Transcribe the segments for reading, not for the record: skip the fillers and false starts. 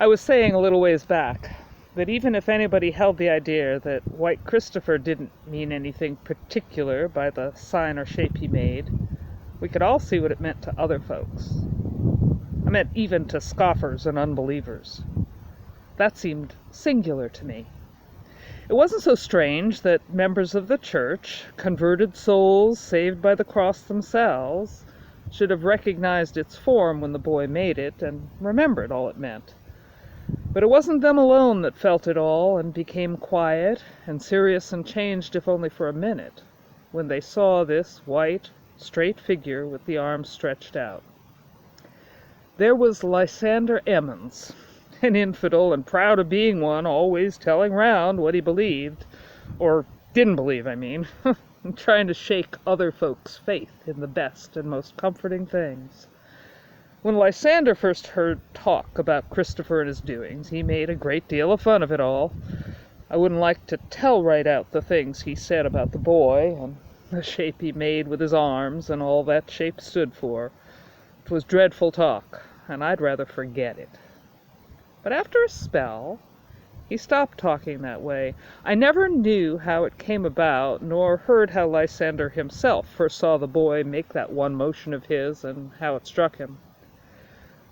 I was saying a little ways back that even if anybody held the idea that White Christopher didn't mean anything particular by the sign or shape he made, we could all see what it meant to other folks. I meant even to scoffers and unbelievers. That seemed singular to me. It wasn't so strange that members of the church, converted souls saved by the cross themselves, should have recognized its form when the boy made it and remembered all it meant. But it wasn't them alone that felt it all and became quiet and serious and changed, if only for a minute, when they saw this white, straight figure with the arms stretched out. There was Lysander Emmons, an infidel and proud of being one, always telling round what he believed, or didn't believe, I mean, and trying to shake other folks' faith in the best and most comforting things. When Lysander first heard talk about Christopher and his doings, he made a great deal of fun of it all. I wouldn't like to tell right out the things he said about the boy, and the shape he made with his arms, and all that shape stood for. It was dreadful talk, and I'd rather forget it. But after a spell, he stopped talking that way. I never knew how it came about, nor heard how Lysander himself first saw the boy make that one motion of his, and how it struck him.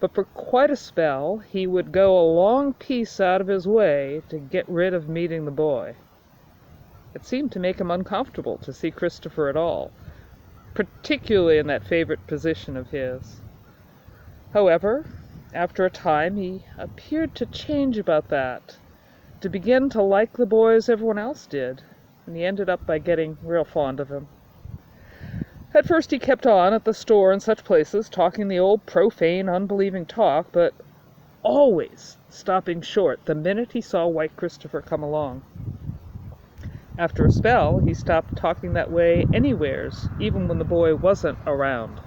But for quite a spell, he would go a long piece out of his way to get rid of meeting the boy. It seemed to make him uncomfortable to see Christopher at all, particularly in that favorite position of his. However, after a time, he appeared to change about that, to begin to like the boy as everyone else did, and he ended up by getting real fond of him. At first he kept on at the store and such places, talking the old profane, unbelieving talk, but always stopping short the minute he saw White Christopher come along. After a spell, he stopped talking that way anywheres, even when the boy wasn't around.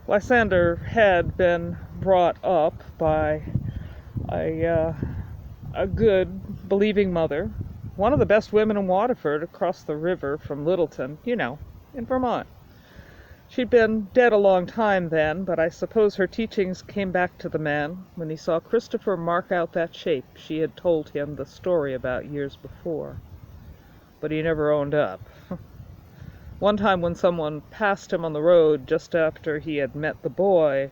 Lysander had been brought up by a good, believing mother, one of the best women in Waterford, across the river from Littleton, in Vermont. She'd been dead a long time then, but I suppose her teachings came back to the man when he saw Christopher mark out that shape she had told him the story about years before. But he never owned up. One time when someone passed him on the road just after he had met the boy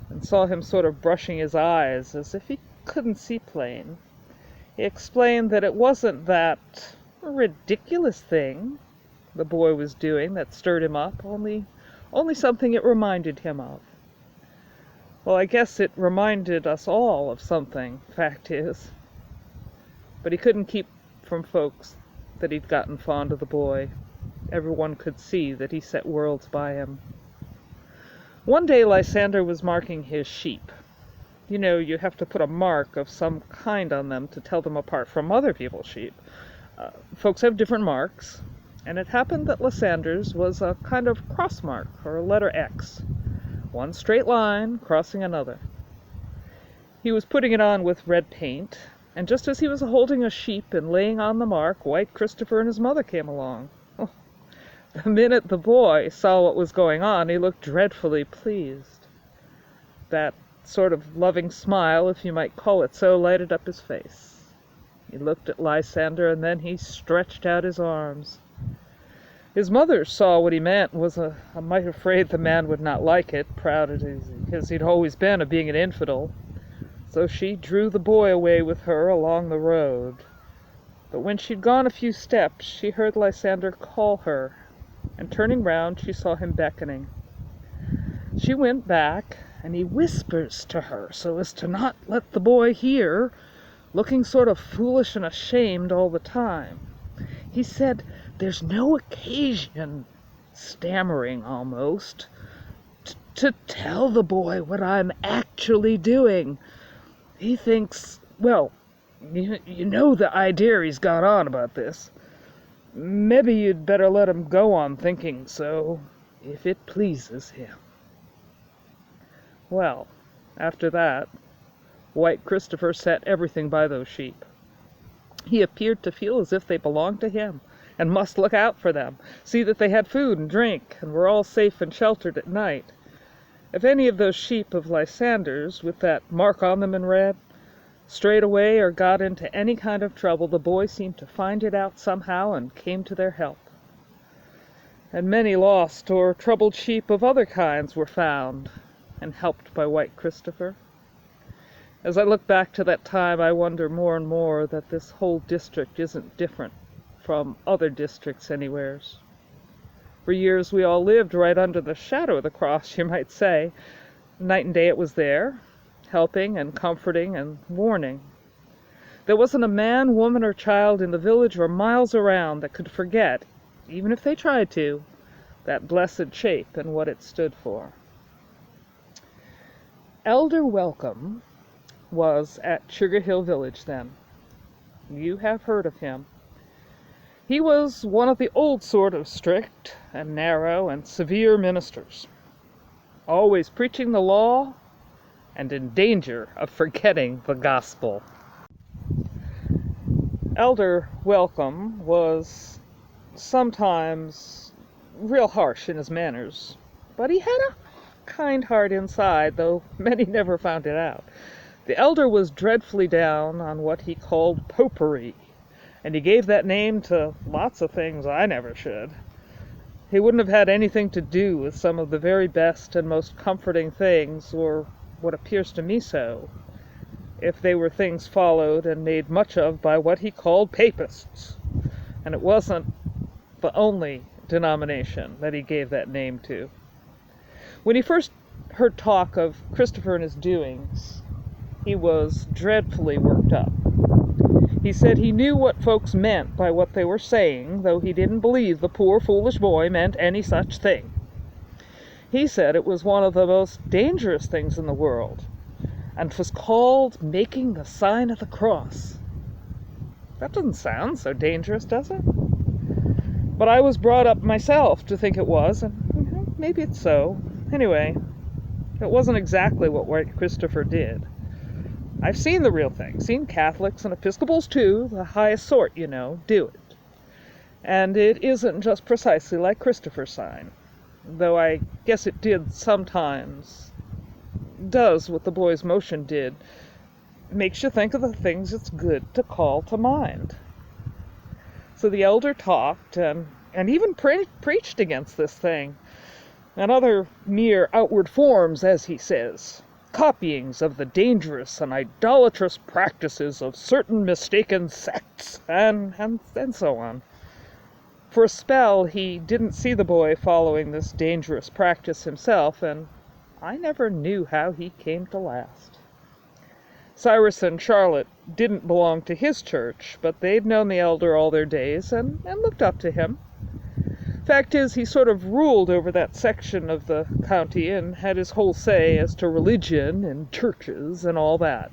and saw him sort of brushing his eyes as if he couldn't see plain, he explained that it wasn't that ridiculous thing the boy was doing that stirred him up, only something it reminded him of. Well, I guess it reminded us all of something, fact is. But he couldn't keep from folks that he'd gotten fond of the boy. Everyone could see that he set worlds by him. One day Lysander was marking his sheep. You have to put a mark of some kind on them to tell them apart from other people's sheep. Folks have different marks, and it happened that Lysander's was a kind of cross mark, or a letter X, one straight line crossing another. He was putting it on with red paint, and just as he was holding a sheep and laying on the mark, White Christopher and his mother came along. The minute the boy saw what was going on, he looked dreadfully pleased. That sort of loving smile, if you might call it so, lighted up his face. He looked at Lysander, and then he stretched out his arms. His mother saw what he meant and was a mite afraid the man would not like it, proud as he'd always been of being an infidel. So she drew the boy away with her along the road. But when she'd gone a few steps, she heard Lysander call her, and turning round, she saw him beckoning. She went back, and he whispers to her so as to not let the boy hear, looking sort of foolish and ashamed all the time. He said, "There's no occasion," stammering almost, to tell the boy what I'm actually doing. He thinks, well, you know the idea he's got on about this. Maybe you'd better let him go on thinking so, if it pleases him. Well, after that, White Christopher set everything by those sheep. He appeared to feel as if they belonged to him, and must look out for them, see that they had food and drink, and were all safe and sheltered at night. If any of those sheep of Lysander's, with that mark on them in red, strayed away or got into any kind of trouble, the boy seemed to find it out somehow and came to their help. And many lost or troubled sheep of other kinds were found and helped by White Christopher. As I look back to that time, I wonder more and more that this whole district isn't different from other districts anywheres. For years we all lived right under the shadow of the cross, you might say. Night and day it was there, helping and comforting and warning. There wasn't a man, woman, or child in the village or miles around that could forget, even if they tried to, that blessed shape and what it stood for. Elder Welcome was at Sugar Hill Village then. You have heard of him. He was one of the old sort of strict and narrow and severe ministers, always preaching the law and in danger of forgetting the gospel. Elder Welcome was sometimes real harsh in his manners, but he had a kind heart inside, though many never found it out. The elder was dreadfully down on what he called popery, and he gave that name to lots of things I never should. He wouldn't have had anything to do with some of the very best and most comforting things, or what appears to me so, if they were things followed and made much of by what he called papists. And it wasn't the only denomination that he gave that name to. When he first heard talk of Christopher and his doings, he was dreadfully worked up. He said he knew what folks meant by what they were saying, though he didn't believe the poor foolish boy meant any such thing. He said it was one of the most dangerous things in the world, and 'twas called making the sign of the cross. That doesn't sound so dangerous, does it? But I was brought up myself to think it was, and maybe it's so. Anyway, it wasn't exactly what White Christopher did. I've seen the real thing, seen Catholics and Episcopals too, the highest sort, you know, do it. And it isn't just precisely like Christopher's sign, though I guess it did sometimes, does what the boy's motion did, makes you think of the things it's good to call to mind. So the elder talked and even preached against this thing, and other mere outward forms, as he says, copyings of the dangerous and idolatrous practices of certain mistaken sects, and so on. For a spell, he didn't see the boy following this dangerous practice himself, and I never knew how he came to last. Cyrus and Charlotte didn't belong to his church, but they'd known the elder all their days and looked up to him. Fact is, he sort of ruled over that section of the county and had his whole say as to religion and churches and all that.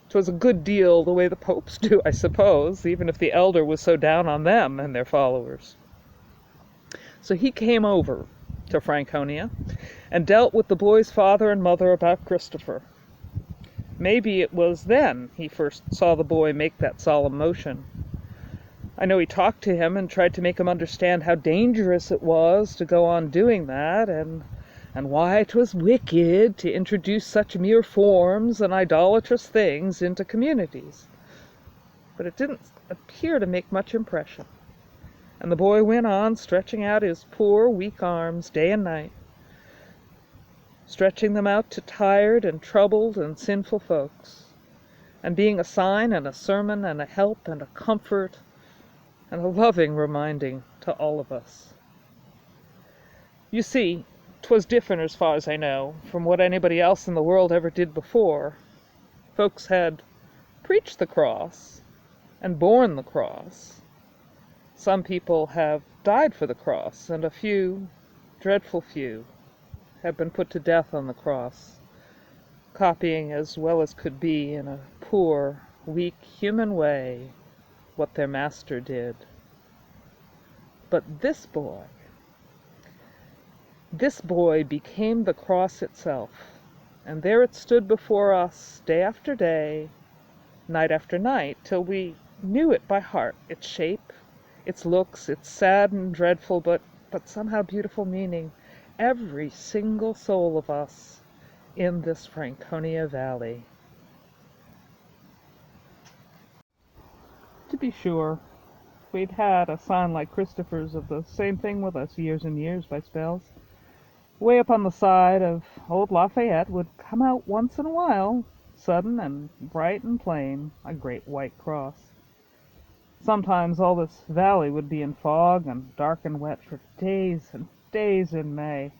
'Twas a good deal the way the popes do, I suppose, even if the elder was so down on them and their followers. So he came over to Franconia and dealt with the boy's father and mother about Christopher. Maybe it was then he first saw the boy make that solemn motion. I know he talked to him and tried to make him understand how dangerous it was to go on doing that, and why it was wicked to introduce such mere forms and idolatrous things into communities. But it didn't appear to make much impression, and the boy went on stretching out his poor, weak arms day and night, stretching them out to tired and troubled and sinful folks, and being a sign and a sermon and a help and a comfort and a loving reminding to all of us. You see, 'twas different, as far as I know, from what anybody else in the world ever did before. Folks had preached the cross and borne the cross. Some people have died for the cross, and a few, dreadful few, have been put to death on the cross, copying as well as could be in a poor, weak, human way what their master did. But this boy became the cross itself, and there it stood before us day after day, night after night, till we knew it by heart, its shape, its looks, its sad and dreadful but somehow beautiful meaning, every single soul of us in this Franconia Valley. To be sure, we'd had a sign like Christopher's of the same thing with us years and years by spells. Way up on the side of old Lafayette would come out once in a while, sudden and bright and plain, a great white cross. Sometimes all this valley would be in fog and dark and wet for days and days in May,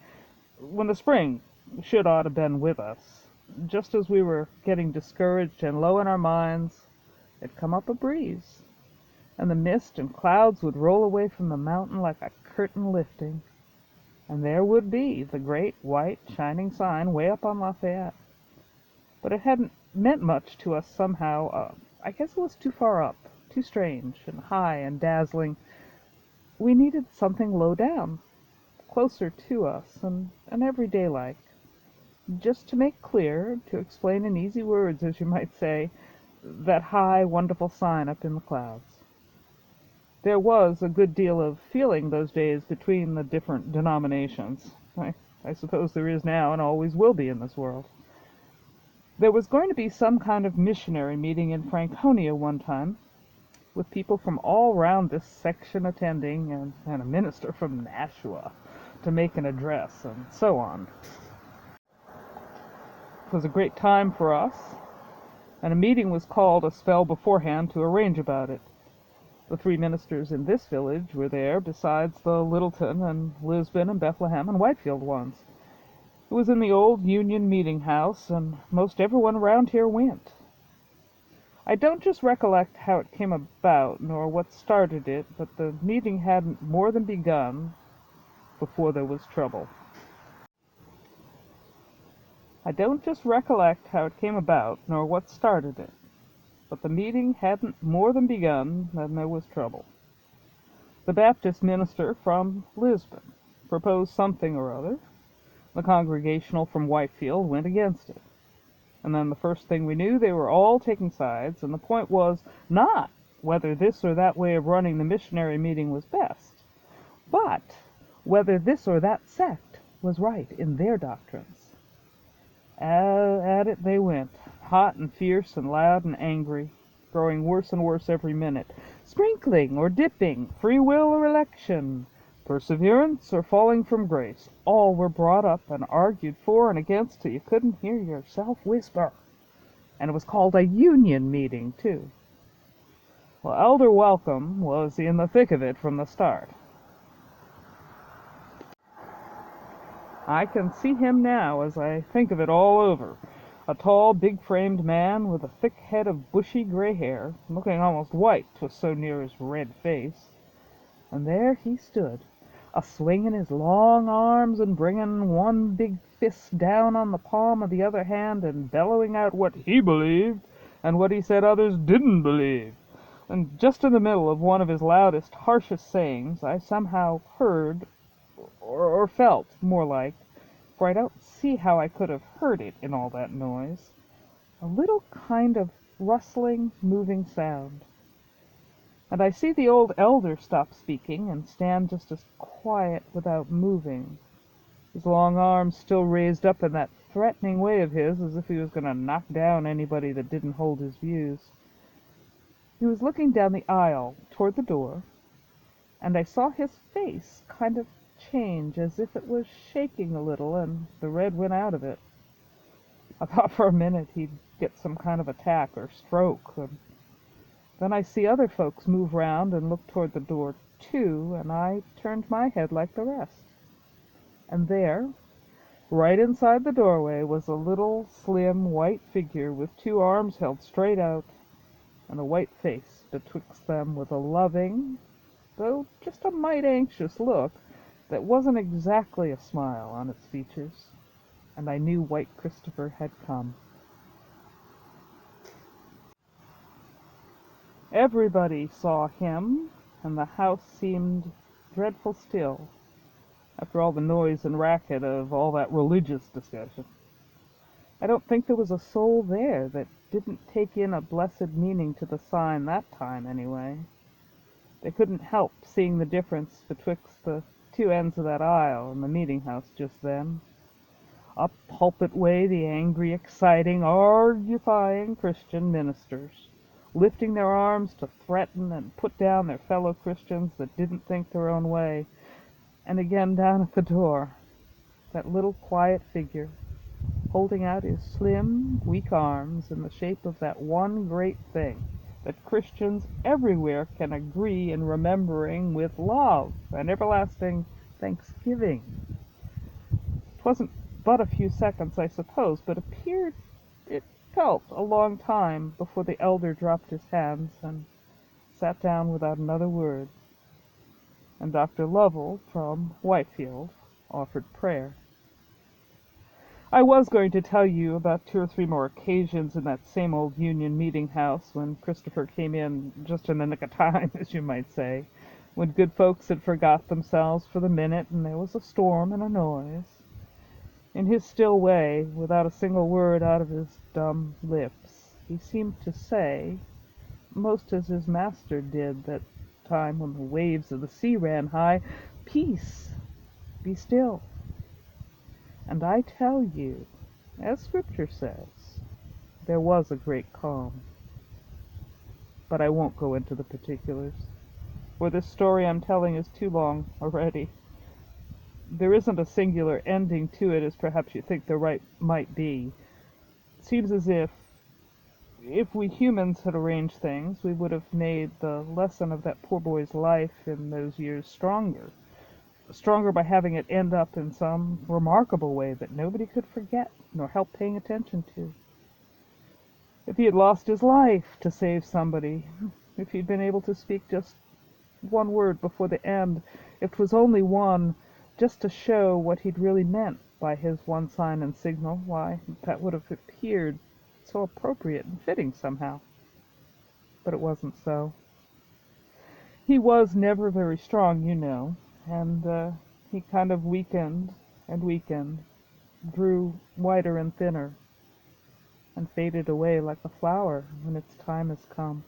when the spring should ought to been with us. Just as we were getting discouraged and low in our minds, it'd come up a breeze, and the mist and clouds would roll away from the mountain like a curtain lifting, and there would be the great white shining sign way up on Lafayette. But it hadn't meant much to us somehow. I guess it was too far up, too strange and high and dazzling. We needed something low down, closer to us and everyday-like, just to make clear, to explain in easy words, as you might say, that high, wonderful sign up in the clouds. There was a good deal of feeling those days between the different denominations. I suppose there is now and always will be in this world. There was going to be some kind of missionary meeting in Franconia one time, with people from all round this section attending, and a minister from Nashua to make an address, and so on. It was a great time for us, and a meeting was called a spell beforehand to arrange about it. The 3 ministers in this village were there, besides the Littleton and Lisbon and Bethlehem and Whitefield ones. It was in the old Union meeting house, and most everyone around here went. I don't just recollect how it came about, nor what started it, but the meeting hadn't more than begun before there was trouble. I don't just recollect how it came about, nor what started it, but the meeting hadn't more than begun than there was trouble. The Baptist minister from Lisbon proposed something or other. The Congregational from Whitefield went against it. And then the first thing we knew, they were all taking sides, and the point was not whether this or that way of running the missionary meeting was best, but whether this or that sect was right in their doctrines. At it they went, hot and fierce and loud and angry, growing worse and worse every minute. Sprinkling or dipping, free will or election, perseverance or falling from grace, all were brought up and argued for and against till you couldn't hear yourself whisper. And it was called a union meeting, too. Well, Elder Welcome was in the thick of it from the start. I can see him now as I think of it all over. A tall, big-framed man with a thick head of bushy gray hair, looking almost white, 'twas so near his red face. And there he stood, a-swinging his long arms and bringing one big fist down on the palm of the other hand and bellowing out what he believed and what he said others didn't believe. And just in the middle of one of his loudest, harshest sayings, I somehow heard, or felt, more like, for I don't see how I could have heard it in all that noise, a little kind of rustling, moving sound. And I see the old elder stop speaking and stand just as quiet without moving, his long arms still raised up in that threatening way of his, as if he was going to knock down anybody that didn't hold his views. He was looking down the aisle toward the door, and I saw his face kind of change, as if it was shaking a little, and the red went out of it. I thought for a minute he'd get some kind of attack or stroke, and then I see other folks move round and look toward the door, too, and I turned my head like the rest. And there, right inside the doorway, was a little, slim, white figure with 2 arms held straight out, and a white face betwixt them with a loving, though just a mite anxious look, that wasn't exactly a smile on its features, and I knew White Christopher had come. Everybody saw him, and the house seemed dreadful still, after all the noise and racket of all that religious discussion. I don't think there was a soul there that didn't take in a blessed meaning to the sign that time, anyway. They couldn't help seeing the difference betwixt the two ends of that aisle in the meeting house just then. Up pulpit way the angry, exciting, argufying Christian ministers, lifting their arms to threaten and put down their fellow Christians that didn't think their own way. And again down at the door, that little quiet figure, holding out his slim, weak arms in the shape of that one great thing that Christians everywhere can agree in remembering with love and everlasting thanksgiving. It wasn't but a few seconds, I suppose, but it felt a long time before the elder dropped his hands and sat down without another word, and Dr. Lovell from Whitefield offered prayer. I was going to tell you about 2 or 3 more occasions in that same old Union meeting house when Christopher came in just in the nick of time, as you might say, when good folks had forgot themselves for the minute and there was a storm and a noise. In his still way, without a single word out of his dumb lips, he seemed to say, most as his master did that time when the waves of the sea ran high, "Peace, be still." And I tell you, as Scripture says, there was a great calm. But I won't go into the particulars, for this story I'm telling is too long already. There isn't a singular ending to it as perhaps you think there might be. It seems as if we humans had arranged things, we would have made the lesson of that poor boy's life in those years stronger. Stronger by having it end up in some remarkable way that nobody could forget nor help paying attention to. If he had lost his life to save somebody, if he'd been able to speak just one word before the end, if 'twas only one, just to show what he'd really meant by his one sign and signal, why, that would have appeared so appropriate and fitting somehow. But it wasn't so. He was never very strong, you know, and he kind of weakened and weakened, grew whiter and thinner, and faded away like a flower when its time has come.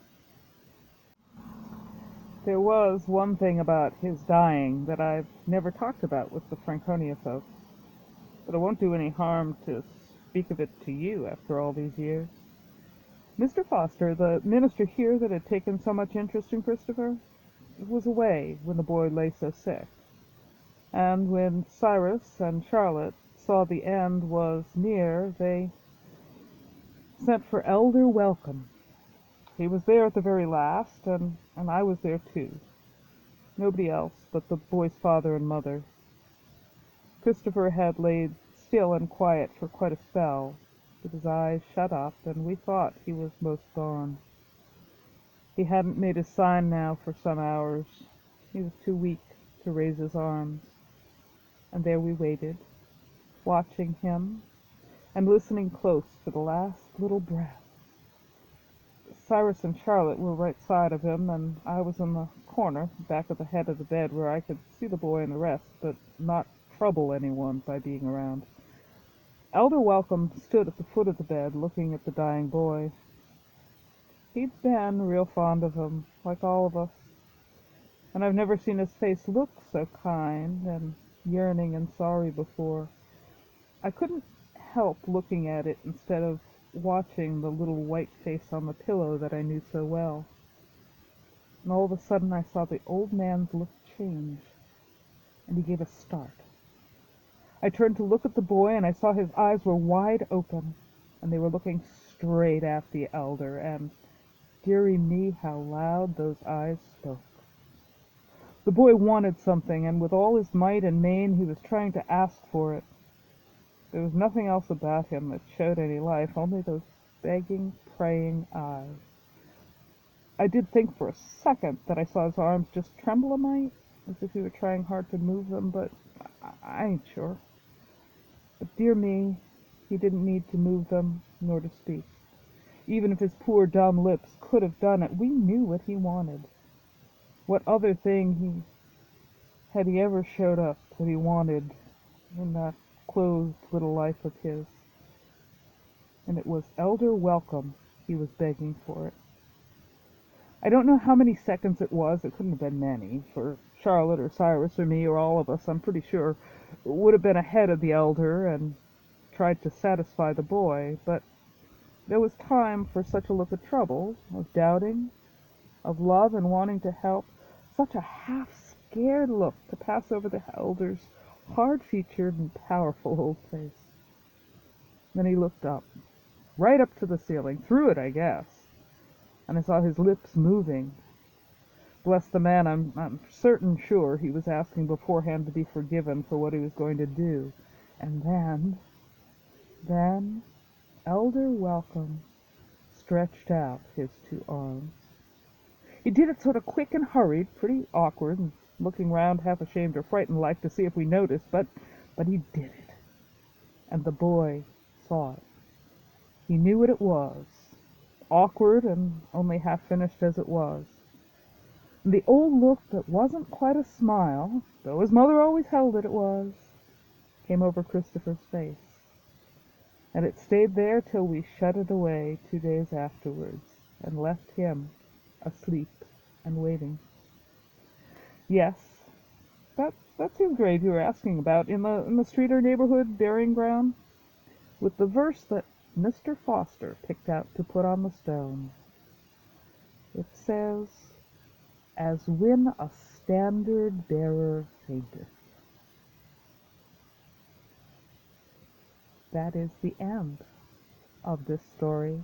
There was one thing about his dying that I've never talked about with the Franconia folks, but it won't do any harm to speak of it to you after all these years. Mr. Foster, the minister here that had taken so much interest in Christopher, was away when the boy lay so sick. And when Cyrus and Charlotte saw the end was near, they sent for Elder Welcome. He was there at the very last, and I was there too. Nobody else but the boy's father and mother. Christopher had laid still and quiet for quite a spell, with his eyes shut up, and we thought he was most gone. He hadn't made his sign now for some hours. He was too weak to raise his arms. And there we waited, watching him and listening close for the last little breath. Cyrus and Charlotte were right side of him, and I was in the corner, back at the head of the bed, where I could see the boy and the rest, but not trouble anyone by being around. Elder Welcome stood at the foot of the bed, looking at the dying boy. He'd been real fond of him, like all of us, and I've never seen his face look so kind and yearning and sorry before. I couldn't help looking at it instead of watching the little white face on the pillow that I knew so well. And all of a sudden I saw the old man's look change, and he gave a start. I turned to look at the boy, and I saw his eyes were wide open, and they were looking straight at the elder, and dearie me, how loud those eyes spoke. The boy wanted something, and with all his might and main he was trying to ask for it. There was nothing else about him that showed any life, only those begging, praying eyes. I did think for a second that I saw his arms just tremble a mite, as if he were trying hard to move them, but I ain't sure. But dear me, he didn't need to move them, nor to speak. Even if his poor dumb lips could have done it, we knew what he wanted. What other thing had he ever showed up that he wanted in that closed little life of his? And it was Elder Welcome he was begging for it. I don't know how many seconds it was. It couldn't have been many, for Charlotte or Cyrus or me or all of us, I'm pretty sure, would have been ahead of the elder and tried to satisfy the boy, but there was time for such a look of trouble, of doubting, of love and wanting to help, such a half-scared look to pass over the elder's hard-featured and powerful old face. Then he looked up, right up to the ceiling, through it, I guess, and I saw his lips moving. Bless the man, I'm certain sure he was asking beforehand to be forgiven for what he was going to do. And then, Elder Welcome stretched out his two arms. He did it sort of quick and hurried, pretty awkward, and looking round half ashamed or frightened like to see if we noticed, but he did it. And the boy saw it. He knew what it was, awkward and only half finished as it was. And the old look that wasn't quite a smile, though his mother always held it was, came over Christopher's face. And it stayed there till we shut it away 2 days afterwards, and left him asleep and waiting. Yes, that's his grave you were asking about, in the street or neighborhood burying ground, with the verse that Mr. Foster picked out to put on the stone. It says, "As when a standard bearer fainteth." That is the end of this story.